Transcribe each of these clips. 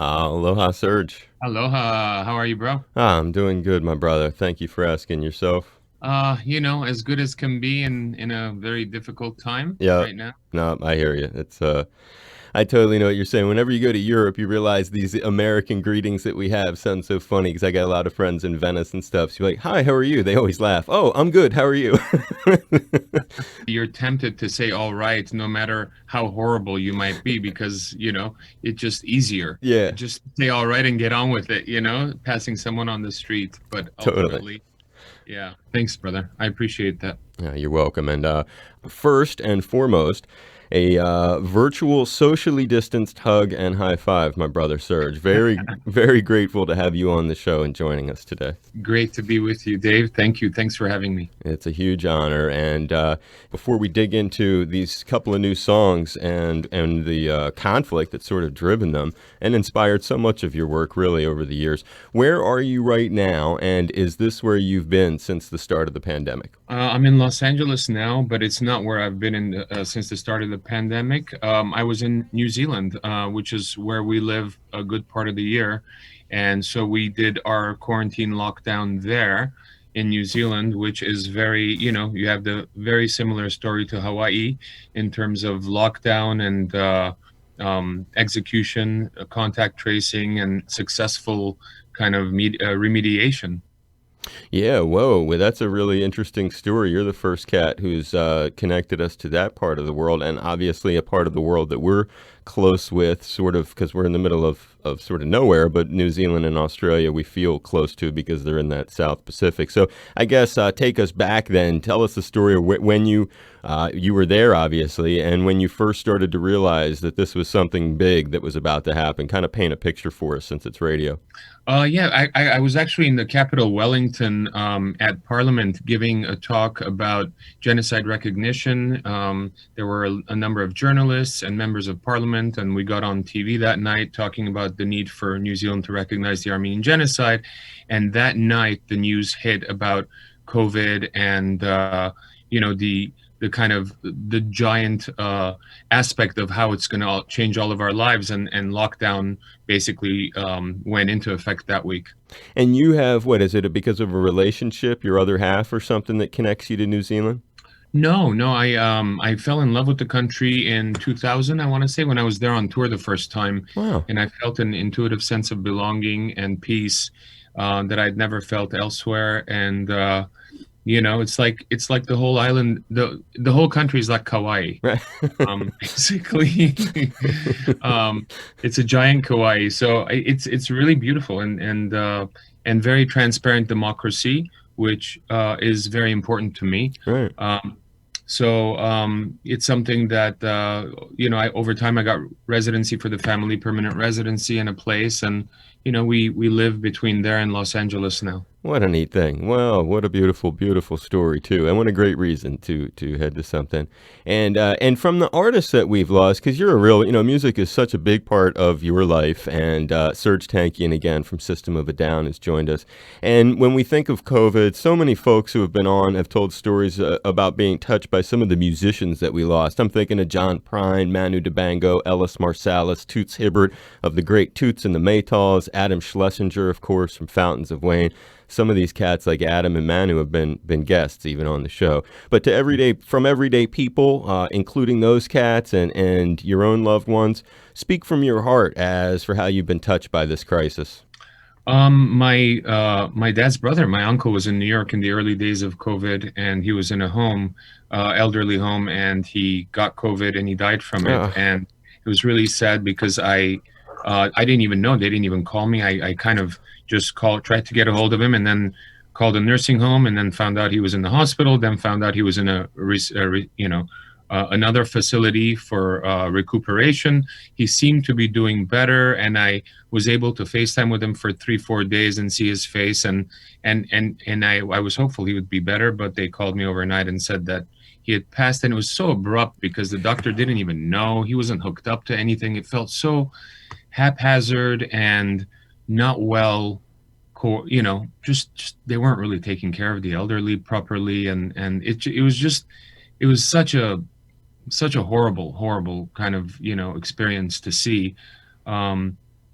Aloha, Serge. Aloha, how are you, bro? I'm doing good, my brother. Thank you for asking yourself. As good as can be in a very difficult time Yeah, right now. no, I hear you. I totally know what you're saying. Whenever you go to Europe, you realize these American greetings that we have sound so funny because I got a lot of friends in Venice and stuff. So you're like, "Hi, how are you?" They always laugh. "Oh, I'm good. How are you?" You're tempted to say all right, no matter how horrible you might be, because, it's just easier. Yeah, Just say all right and get on with it, passing someone on the street. But totally. ultimately, yeah. Thanks, brother. I appreciate that. Yeah, you're welcome. And first and foremost, a virtual socially distanced hug and high five, my brother Serge. Very, very grateful to have you on the show and joining us today. Great to be with you, Dave. Thank you. Thanks for having me. It's a huge honor. And before we dig into these couple of new songs and the conflict that's sort of driven them and inspired so much of your work really over the years, where are you right now? And is this where you've been since the start of the pandemic? I'm in Los Angeles now, but it's not where I've been since the start of the pandemic. I was in New Zealand, which is where we live a good part of the year. And so we did our quarantine lockdown there in New Zealand, which is very, you have the very similar story to Hawaii in terms of lockdown and execution, contact tracing, and successful kind of remediation. Yeah, whoa. Well, that's a really interesting story. You're the first cat who's connected us to that part of the world, and obviously a part of the world that we're close with, sort of, because we're in the middle of sort of nowhere, but New Zealand and Australia we feel close to because they're in that South Pacific. So I guess take us back then. Tell us the story of when you were there, obviously, and when you first started to realize that this was something big that was about to happen. Kind of paint a picture for us since it's radio. Yeah, I was actually in the capital, Wellington, at Parliament, giving a talk about genocide recognition. There were a number of journalists and members of Parliament, and we got on TV that night talking about the need for New Zealand to recognize the Armenian genocide. And that night, the news hit about COVID and the kind of the giant aspect of how it's going to change all of our lives, and lockdown basically went into effect that week. And you have, what is it, because of a relationship, your other half or something that connects you to New Zealand? No, no, I fell in love with the country in 2000, I want to say, when I was there on tour the first time, Wow. and I felt an intuitive sense of belonging and peace that I'd never felt elsewhere. And it's like the whole island, the whole country is like Kauai. Right. Basically, it's a giant Kauai. So it's really beautiful and very transparent democracy, which is very important to me. Right. So it's something that I over time I got residency for the family, permanent residency in a place, and we live between there and Los Angeles now. What a neat thing. Well, what a beautiful, beautiful story too, and what a great reason to head to something. And from the artists that we've lost, because you're a real, music is such a big part of your life. And Serj Tankian again from System of a Down has joined us. And when we think of COVID, so many folks who have been on have told stories about being touched by some of the musicians that we lost. I'm thinking of John Prine, Manu Dibango, Ellis Marsalis, Toots Hibbert of the great Toots and the Maytals, Adam Schlesinger, of course, from Fountains of Wayne. Some of these cats like Adam and Manu have been guests even on the show. But to everyday people, including those cats and your own loved ones, speak from your heart as for how you've been touched by this crisis. My dad's brother, my uncle, was in New York in the early days of COVID, and he was in a home, elderly home, and he got COVID and he died from it. Uh, And it was really sad because I didn't even know. They didn't even call me. I kind of just tried to get a hold of him, and then called a nursing home, and then found out he was in the hospital. Then found out he was in another facility for recuperation. He seemed to be doing better, and I was able to FaceTime with him for 3, 4 days and see his face, and I was hopeful he would be better, but they called me overnight and said that he had passed, and it was so abrupt because the doctor didn't even know. He wasn't hooked up to anything. It felt so haphazard and not well, just they weren't really taking care of the elderly properly, and it was such a horrible kind of experience to see.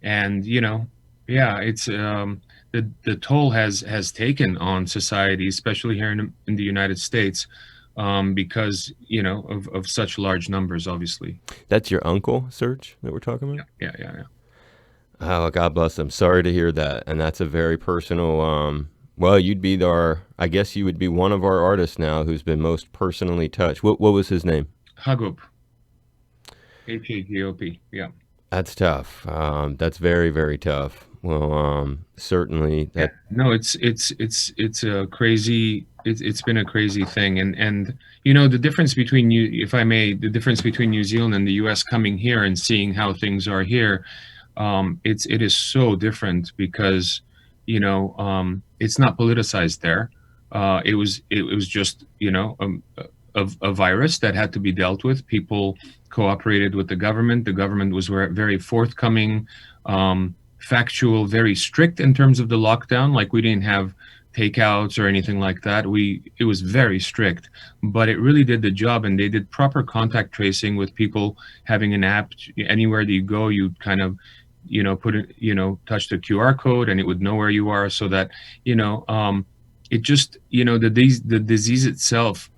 And yeah, it's the toll has taken on society, especially here in the United States, because of such large numbers, obviously. That's your uncle, Serj, that we're talking about? Yeah, yeah, yeah, yeah. Oh, God bless him. Sorry to hear that. And that's a very personal, well, you'd be I guess you would be one of our artists now who's been most personally touched. What was his name? Hagop, Hagop. Yeah. That's tough. That's very, very tough. Well, certainly Yeah, that. no, it's a crazy. It's been a crazy thing, and the difference between you, if I may, the difference between New Zealand and the U.S. coming here and seeing how things are here, it is so different because it's not politicized there. It was just a virus that had to be dealt with. People cooperated with the government. The government was very forthcoming. Factual, very strict in terms of the lockdown. Like, we didn't have takeouts or anything like that. It was very strict, but it really did the job, and they did proper contact tracing with people having an app. Anywhere that you go, you kind of put it, touch the QR code, and it would know where you are, so that it just the disease itself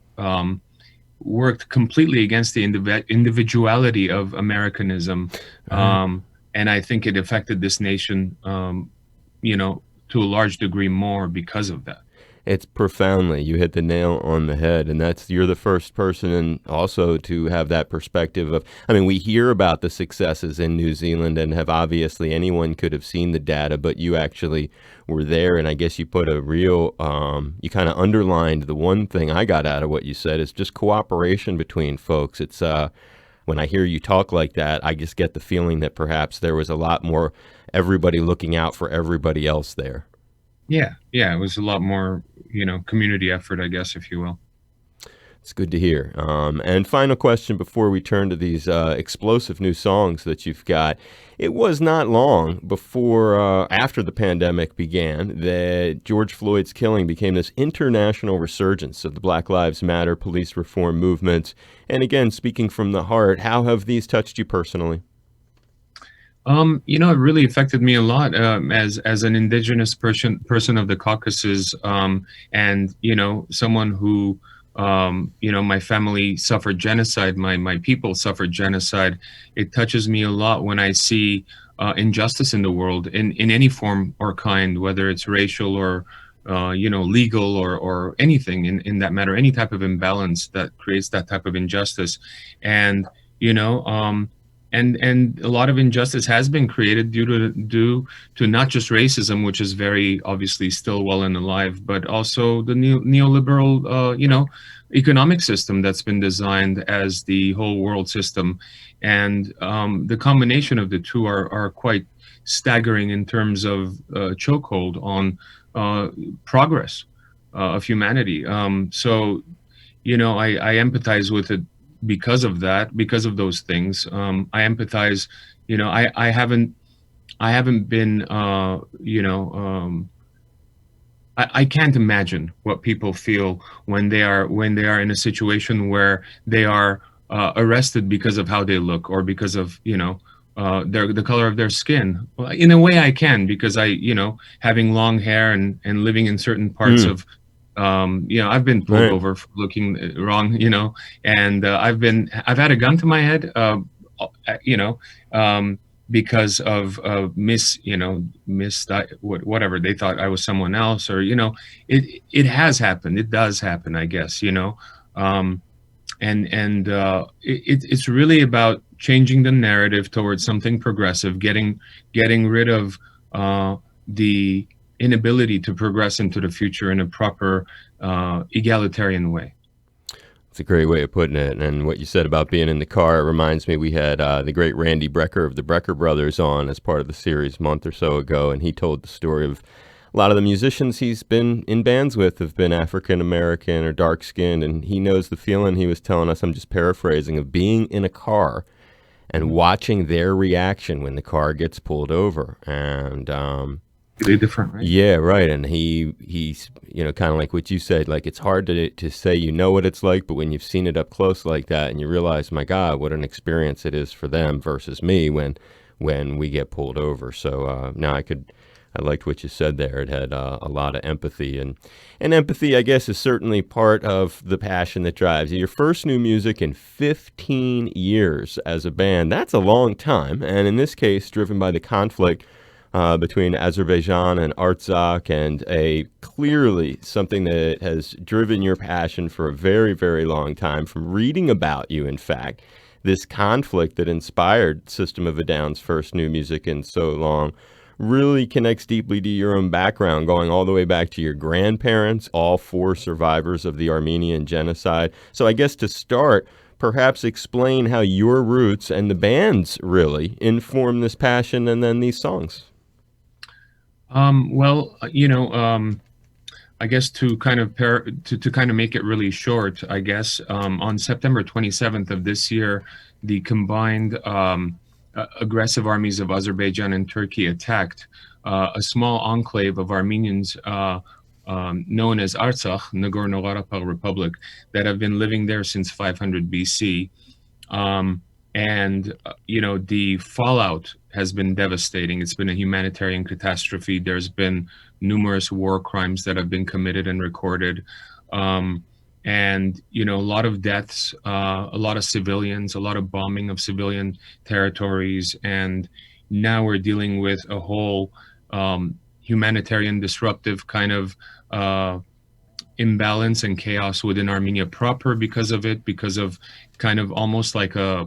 worked completely against the individuality of Americanism. And I think it affected this nation, to a large degree more because of that. It's profoundly. You hit the nail on the head, and you're the first person also to have that perspective of. I mean, we hear about the successes in New Zealand, and have obviously anyone could have seen the data, but you actually were there, and I guess you put a real. You kind of underlined the one thing I got out of what you said is just cooperation between folks. It's when I hear you talk like that, I just get the feeling that perhaps there was a lot more everybody looking out for everybody else there. Yeah, yeah, it was a lot more, community effort, I guess, if you will. It's good to hear. And final question before we turn to these explosive new songs that you've got. It was not long before, after the pandemic began, that George Floyd's killing became this international resurgence of the Black Lives Matter police reform movement. And again, speaking from the heart, how have these touched you personally? It really affected me a lot, as an indigenous person of the Caucasus, and someone who, my family suffered genocide, my people suffered genocide. It touches me a lot when I see injustice in the world, in any form or kind, whether it's racial or legal, or anything in that matter, any type of imbalance that creates that type of injustice. And you know and a lot of injustice has been created due to not just racism, which is very obviously still well and alive, but also the neoliberal economic system that's been designed as the whole world system. And the combination of the two are quite staggering in terms of chokehold on progress of humanity. I empathize with it because of that, because of those things. I empathize. I haven't been. I can't imagine what people feel when they are in a situation where they are arrested because of how they look, or because of the color of their skin. Well, in a way, I can, because having long hair and living in certain parts of I've been pulled Right. over for looking wrong, and I've had a gun to my head, you know, because of whatever they thought I was someone else, or it has happened. It does happen, I guess, it's really about changing the narrative towards something progressive, getting rid of the inability to progress into the future in a proper egalitarian way. It's a great way of putting it. And what you said about being in the car, it reminds me we had the great Randy Brecker of the Brecker Brothers on as part of the series a month or so ago, and he told the story of a lot of the musicians he's been in bands with have been African American or dark skinned, and he knows the feeling. He was telling us, I'm just paraphrasing, of being in a car and watching their reaction when the car gets pulled over. And Really different, right? yeah, right. And he's kind of like what you said, like it's hard to say what it's like, but when you've seen it up close like that and you realize, my God, what an experience it is for them versus me when when we get pulled over. So now I liked what you said there. It had a lot of empathy, and empathy, I guess, is certainly part of the passion that drives you. Your first new music in 15 years as a band. That's a long time, and in this case, driven by the conflict between Azerbaijan and Artsakh, and clearly something that has driven your passion for a very, very long time, from reading about you, in fact. This conflict that inspired System of a Down's first new music in so long really connects deeply to your own background, going all the way back to your grandparents, all four survivors of the Armenian genocide. So I guess to start, perhaps explain how your roots and the band's really inform this passion and then these songs. Well, I guess to kind of to kind of make it really short, I guess on September 27th of this year, the combined aggressive armies of Azerbaijan and Turkey attacked a small enclave of Armenians known as Artsakh, Nagorno-Karabakh Republic, that have been living there since 500 BC. The fallout has been devastating. It's been a humanitarian catastrophe. There's been numerous war crimes that have been committed and recorded. A lot of deaths, a lot of civilians, a lot of bombing of civilian territories. And now we're dealing with a whole humanitarian disruptive kind of imbalance and chaos within Armenia proper because of it, because of kind of almost like a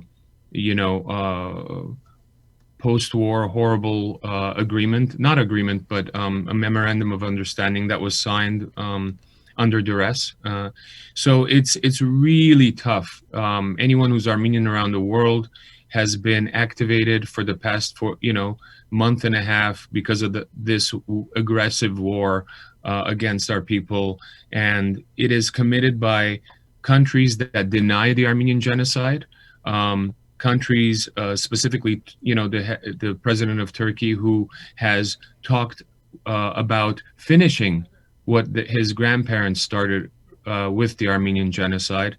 post-war horrible but a memorandum of understanding that was signed under duress. So it's really tough. Anyone who's Armenian around the world has been activated for the past month and a half because of this aggressive war against our people, and it is committed by countries that deny the Armenian genocide. Countries, specifically, the president of Turkey, who has talked about finishing what his grandparents started with the Armenian genocide.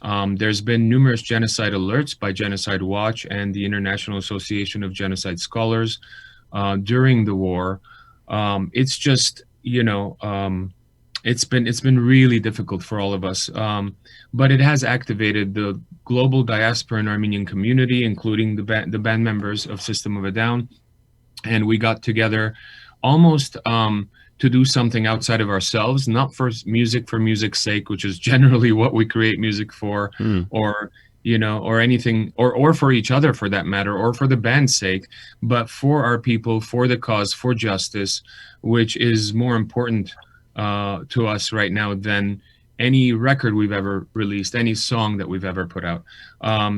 There's been numerous genocide alerts by Genocide Watch and the International Association of Genocide Scholars during the war. It's just, it's been really difficult for all of us. But it has activated the global diaspora and Armenian community, including the band members of System of a Down. And we got together almost to do something outside of ourselves, not for music's sake, which is generally what we create music for, or anything, or for each other for that matter, or for the band's sake, but for our people, for the cause, for justice, which is more important to us right now than any record we've ever released, any song that we've ever put out.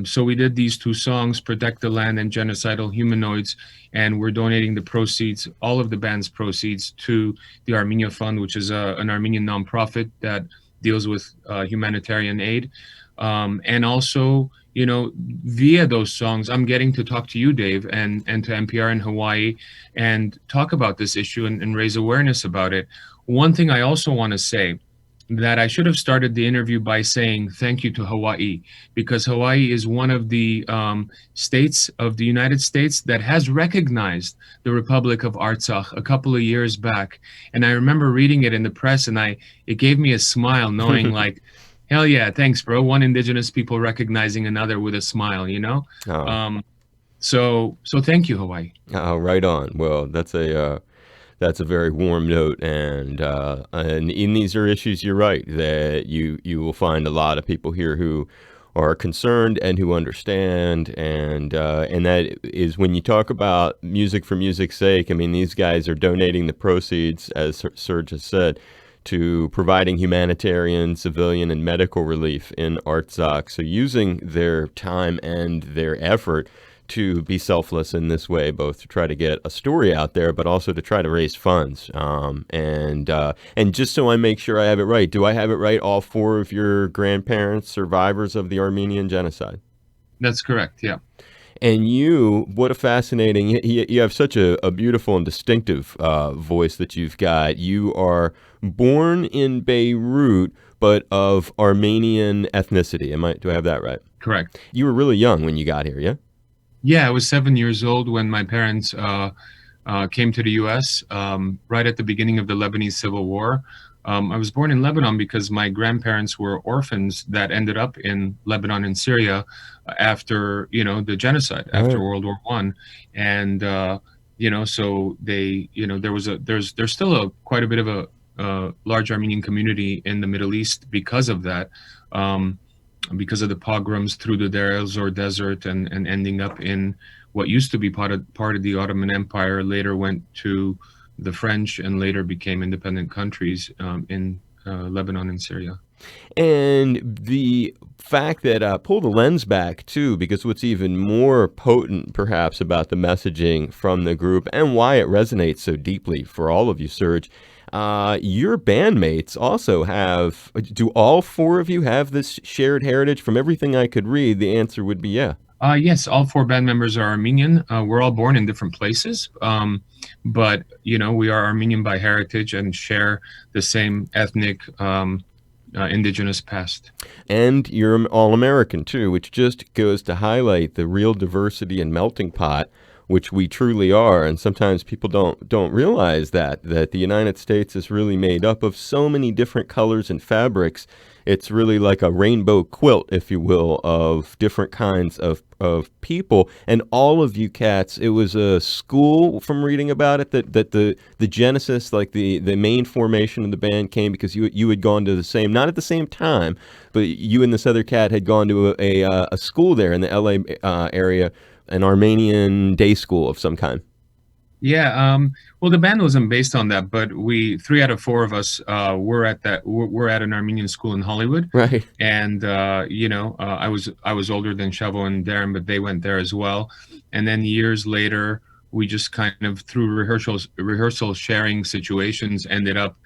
So we did these two songs, Protect the Land and Genocidal Humanoids, and we're donating the proceeds, all of the band's proceeds, to the Armenia Fund, which is an Armenian nonprofit that deals with humanitarian aid. And also, via those songs, I'm getting to talk to you, Dave, and to NPR in Hawaii, and talk about this issue and raise awareness about it. One thing I also want to say, that I should have started the interview by saying thank you to Hawaii, because Hawaii is one of the states of the United States that has recognized the Republic of Artsakh a couple of years back. And I remember reading it in the press, and it gave me a smile, knowing like, hell yeah, thanks, bro. One indigenous people recognizing another with a smile, Oh. So thank you, Hawaii. Oh, right on. Well, that's a very warm note, and in these are issues, you're right, that you will find a lot of people here who are concerned and who understand, and that is when you talk about music for music's sake. I mean, these guys are donating the proceeds, as Serj has said, to providing humanitarian, civilian, and medical relief in Artsakh. So using their time and their effort to be selfless in this way, both to try to get a story out there, but also to try to raise funds. And just so I make sure I have it right, do I have it right? All four of your grandparents, survivors of the Armenian genocide? That's correct, yeah. And what a fascinating, you have such a beautiful and distinctive voice that you've got. You are born in Beirut, but of Armenian ethnicity. Do I have that right? Correct. You were really young when you got here, yeah? Yeah, I was 7 years old when my parents came to the U.S. Right at the beginning of the Lebanese Civil War. I was born in Lebanon because my grandparents were orphans that ended up in Lebanon and Syria after, the genocide, after Right. World War I. And so they, there's still quite a bit of a large Armenian community in the Middle East because of that. Um, because of the pogroms through the Deir el-Zor desert, and ending up in what used to be part of the Ottoman Empire, later went to the French, and later became independent countries in Lebanon and Syria. And the fact that pull the lens back too, because what's even more potent, perhaps, about the messaging from the group and why it resonates so deeply for all of you, Serj. Your bandmates also have. Do all four of you have this shared heritage? From everything I could read, the answer would be yeah. Yes, all four band members are Armenian. We're all born in different places, but we are Armenian by heritage and share the same ethnic, indigenous past. And you're all American too, which just goes to highlight the real diversity and melting pot, which we truly are. And sometimes people don't realize that the United States is really made up of so many different colors and fabrics. It's really like a rainbow quilt, if you will, of different kinds of people. And all of you cats, it was a school, from reading about it, that the genesis, like the main formation of the band, came because you had gone to the same, not at the same time, but you and this other cat had gone to a school there in the LA area, an Armenian day school of some kind. Yeah, well, the band wasn't based on that, but we three out of four of us were at an Armenian school in Hollywood, Right. and I was older than Shavo and Darren, but they went there as well. And then years later, we just kind of, through rehearsal sharing situations, ended up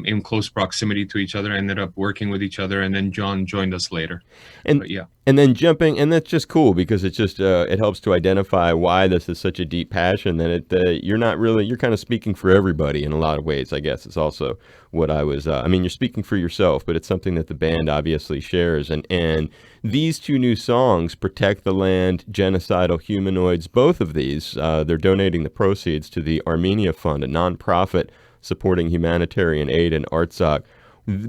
in close proximity to each other, ended up working with each other, and then John joined us later. And But yeah. and then jumping, and that's just cool because it just it helps to identify why this is such a deep passion. That you're not really, you're kind of speaking for everybody in a lot of ways. I guess it's also what I was. I mean, you're speaking for yourself, but it's something that the band obviously shares. And these two new songs, "Protect the Land," "Genocidal Humanoids," both of these, they're donating the proceeds to the Armenia Fund, a nonprofit supporting humanitarian aid in Artsakh.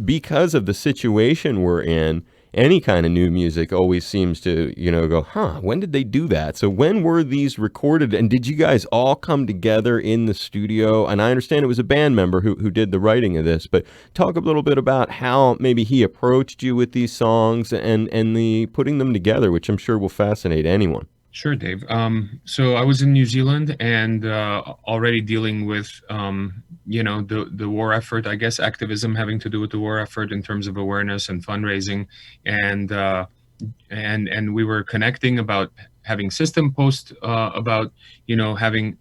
Because of the situation we're in, any kind of new music always seems to, go, huh, when did they do that? So when were these recorded? And did you guys all come together in the studio? And I understand it was a band member who did the writing of this, but talk a little bit about how maybe he approached you with these songs and the putting them together, which I'm sure will fascinate anyone. Sure, Dave. So I was in New Zealand and already dealing with, the war effort, I guess, activism having to do with the war effort in terms of awareness and fundraising, and we were connecting about having system post about, having,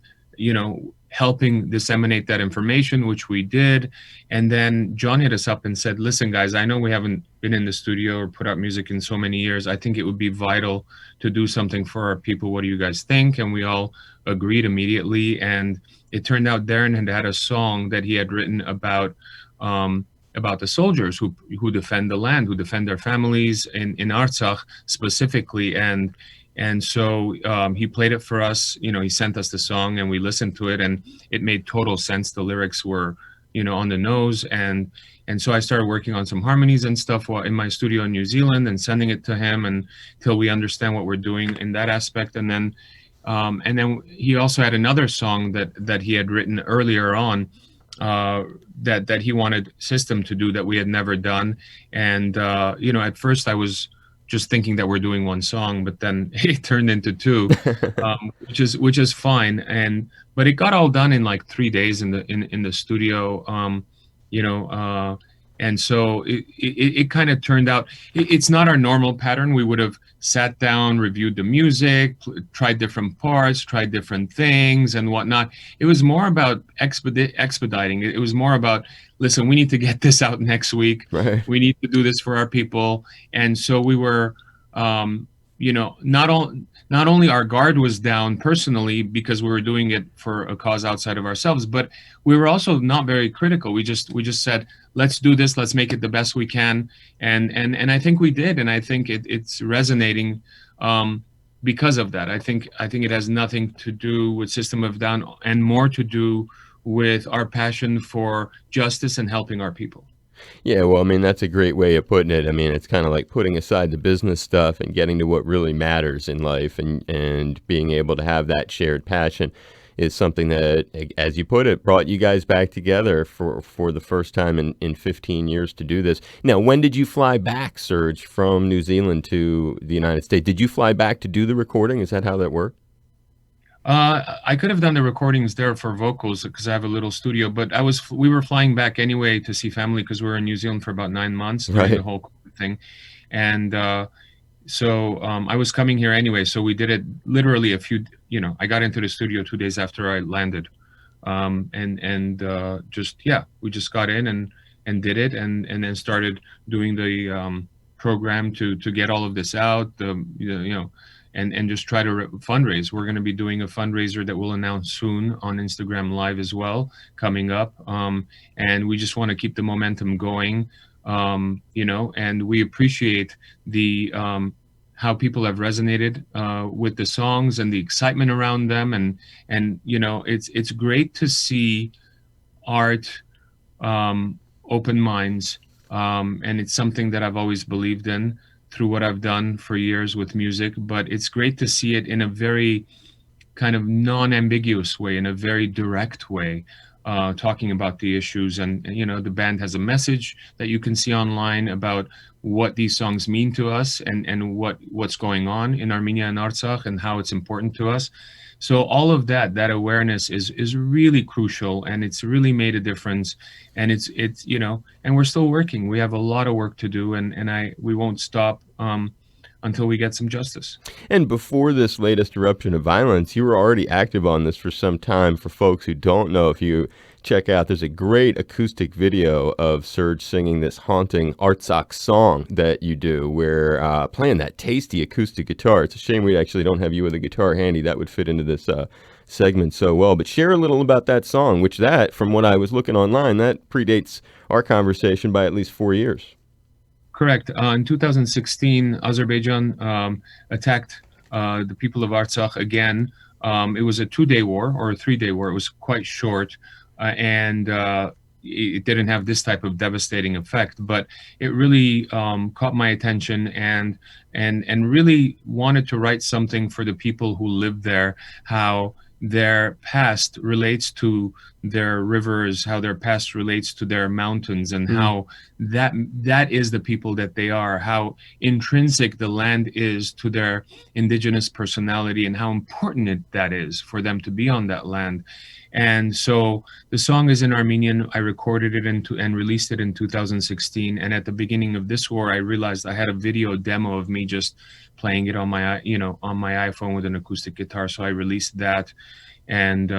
helping disseminate that information, which we did. And then John hit us up and said, "Listen, guys, I know we haven't been in the studio or put out music in so many years. I think it would be vital to do something for our people. What do you guys think?" And we all agreed immediately. And it turned out Darren had a song that he had written about the soldiers who defend the land, who defend their families in Artsakh specifically. And so he played it for us. He sent us the song, and we listened to it, and it made total sense. The lyrics were, on the nose, and so I started working on some harmonies and stuff while in my studio in New Zealand, and sending it to him until we understand what we're doing in that aspect. And then he also had another song that he had written earlier on, that he wanted System to do that we had never done. And at first I was just thinking that we're doing one song, but then it turned into two, which is fine. But it got all done in like 3 days in the studio. You know, and so it kind of turned out. It's not our normal pattern. We would have sat down, reviewed the music, tried different parts, tried different things and whatnot. It was more about expediting. It was more about, listen, we need to get this out next week. Right. We need to do this for our people. And so we were, not only our guard was down personally because we were doing it for a cause outside of ourselves, but we were also not very critical. We just said, let's do this, let's make it the best we can. And I think we did. And I think it's resonating, because of that. I think it has nothing to do with System of Down and more to do with our passion for justice and helping our people. Yeah, well, I mean, that's a great way of putting it. I mean, it's kind of like putting aside the business stuff and getting to what really matters in life, and being able to have that shared passion is something that, as you put it, brought you guys back together for the first time in 15 years to do this. Now, when did you fly back, Serj, from New Zealand to the United States? Did you fly back to do the recording? Is that how that worked? I could have done the recordings there for vocals because I have a little studio, but we were flying back anyway to see family because we were in New Zealand for about 9 months during the Right. whole COVID thing, and so I was coming here anyway. So we did it literally I got into the studio 2 days after I landed, and just yeah, we just got in and did it, and then started doing the program to get all of this out. And just try to fundraise. We're going to be doing a fundraiser that we'll announce soon on Instagram Live as well, coming up. And we just want to keep the momentum going, and we appreciate the how people have resonated with the songs and the excitement around them. And it's great to see art open minds, and it's something that I've always believed in through what I've done for years with music, but it's great to see it in a very kind of non-ambiguous way, in a very direct way, talking about the issues. And the band has a message that you can see online about what these songs mean to us, and what's going on in Armenia and Artsakh, and how it's important to us. So all of that awareness is really crucial, and it's really made a difference. And it's and we're still working. We have a lot of work to do, and we won't stop until we get some justice. And before this latest eruption of violence, you were already active on this for some time. For folks who don't know, if you check out, there's a great acoustic video of Serj singing this haunting Artsakh song that you do, where playing that tasty acoustic guitar. It's a shame we actually don't have you with a guitar handy. That would fit into this segment so well. But share a little about that song, which from what I was looking online, that predates our conversation by at least 4 years. Correct. In 2016, Azerbaijan attacked the people of Artsakh again. It was a 2-day war or a 3-day war. It was quite short, and it didn't have this type of devastating effect. But it really caught my attention, and really wanted to write something for the people who live there, how their past relates to their rivers, how their past relates to their mountains, and how that is the people that they are, how intrinsic the land is to their indigenous personality, and how important that is for them to be on that land. And so the song is in Armenian. I recorded it and released it in 2016. And at the beginning of this war, I realized I had a video demo of me just playing it on my iPhone with an acoustic guitar. So I released that, and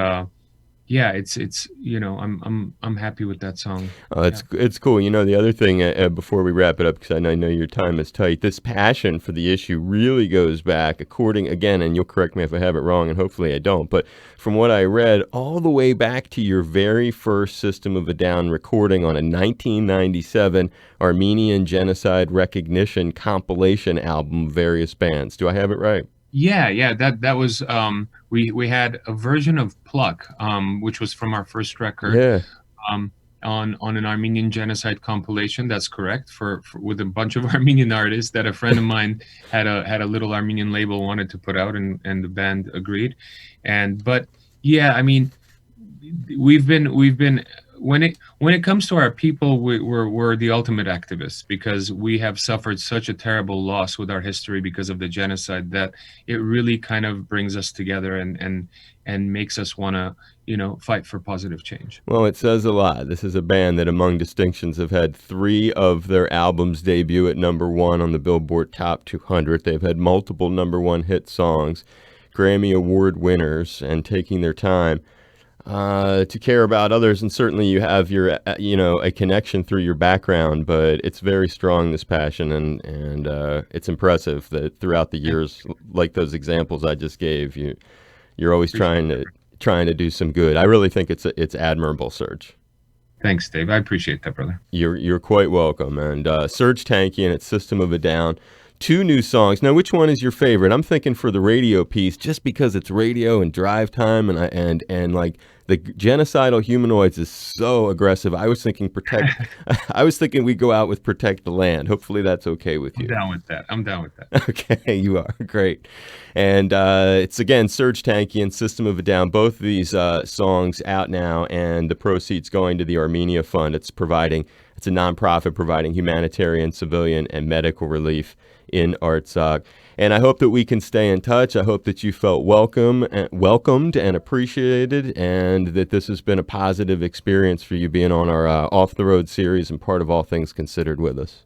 yeah, I'm happy with that song. Oh, it's cool. The other thing, before we wrap it up, because I know your time is tight, this passion for the issue really goes back, again, and you'll correct me if I have it wrong, and hopefully I don't, but from what I read, all the way back to your very first System of a Down recording on a 1997 Armenian Genocide Recognition compilation album, Various Bands. Do I have it right? Yeah, that was we had a version of Pluck, which was from our first record, Yeah. On an Armenian genocide compilation. That's correct, for with a bunch of Armenian artists that a friend of mine had a little Armenian label wanted to put out, and the band agreed. But yeah, I mean, we've been when it comes to our people, we're the ultimate activists, because we have suffered such a terrible loss with our history because of the genocide, that it really kind of brings us together and makes us want to fight for positive change. Well, it says a lot. This is a band that, among distinctions, have had 3 of their albums debut at #1 on the Billboard Top 200. They've had multiple #1 hit songs, Grammy Award winners, and taking their time to care about others. And certainly you have a connection through your background, but it's very strong, this passion, and it's impressive that throughout the years, like those examples I just gave, you're always trying to do some good. I really think it's admirable, Serj. Thanks, Dave. I appreciate that, brother. You're quite welcome. And Serj Tankian at System of a Down. 2 new songs. Now, which one is your favorite? I'm thinking for the radio piece, just because it's radio and drive time, and like the genocidal humanoids is so aggressive. I was thinking protect. I was thinking we go out with protect the land. Hopefully that's okay with you. I'm down with that. I'm down with that. Okay, you are great. And it's again Serj Tankian, System of a Down. Both of these songs out now, and the proceeds going to the Armenia Fund. It's a nonprofit providing humanitarian, civilian, and medical relief in Artsakh. And I hope that we can stay in touch. I hope that you felt welcomed and appreciated, and that this has been a positive experience for you being on our Off the Road series and part of All Things Considered with us.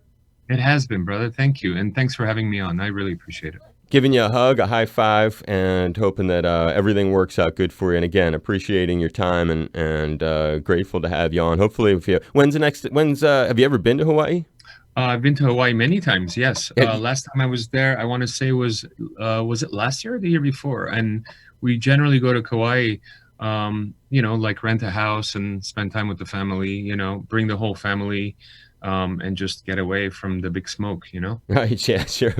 It has been, brother. Thank you. And thanks for having me on. I really appreciate it. Giving you a hug, a high five, and hoping that everything works out good for you. And again, appreciating your time and grateful to have you on. Hopefully, have you ever been to Hawaii? I've been to Hawaii many times. Yes. Last time I was there, I want to say was it last year or the year before? And we generally go to Kauai, like rent a house and spend time with the family, bring the whole family, and just get away from the big smoke, Right. Yeah, sure.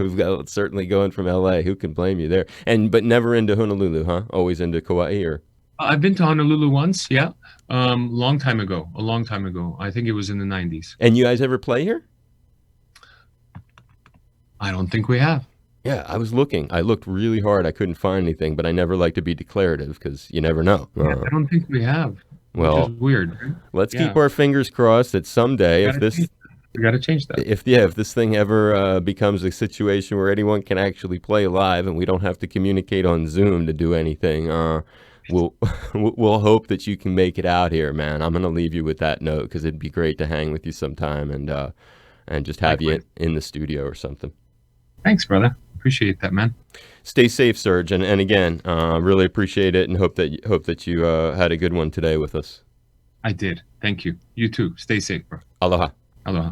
Certainly going from LA. Who can blame you there? But never into Honolulu, huh? Always into Kauai, or? I've been to Honolulu once. Yeah. A long time ago. I think it was in the 90s. And you guys ever play here? I don't think we have. Yeah, I was looking. I looked really hard. I couldn't find anything, but I never like to be declarative because you never know. Yeah, I don't think we have. Well, which is weird. Right? Let's keep our fingers crossed that someday, we got to change that. If this thing ever becomes a situation where anyone can actually play live and we don't have to communicate on Zoom to do anything, we'll hope that you can make it out here, man. I'm gonna leave you with that note because it'd be great to hang with you sometime and just have you in the studio or something. Thanks, brother. Appreciate that, man. Stay safe, Serj, and again, really appreciate it, and hope that you had a good one today with us. I did. Thank you. You too. Stay safe, bro. Aloha. Aloha.